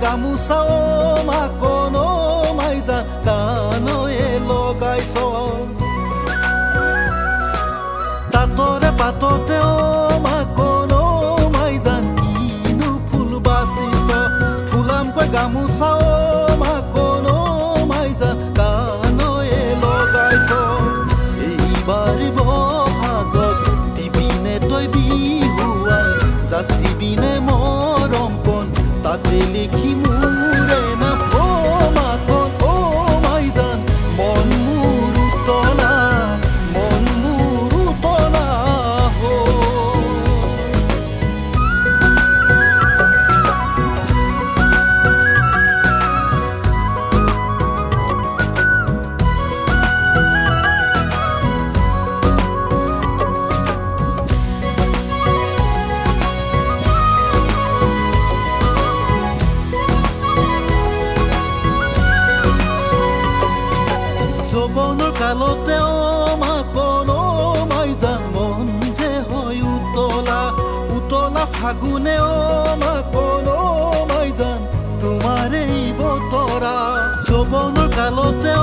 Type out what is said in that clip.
গামোচা মাকন মাইজান কাণয়ে লগাইছ তাতৰে পাততে মাকন মাইজান কিনো ফুল বাচিছ ফুলামকৈ গামোচা মাকন মাইজান কাণয়ে লগাইছ এইবাৰ বহাগত দিবিনে তই বিহুৱান যাচিবিনে মৰম কণ তাতে লিখি মোৰে নাম মাকন মাইজান মন মোৰ উতলা যৌৱনৰ কালতে মাকন মাইজান মন যে হয় উতলা উতলা ফাগুনে মাকন মাইজান তোমাৰ এই বতৰা যৌৱনৰ কালতে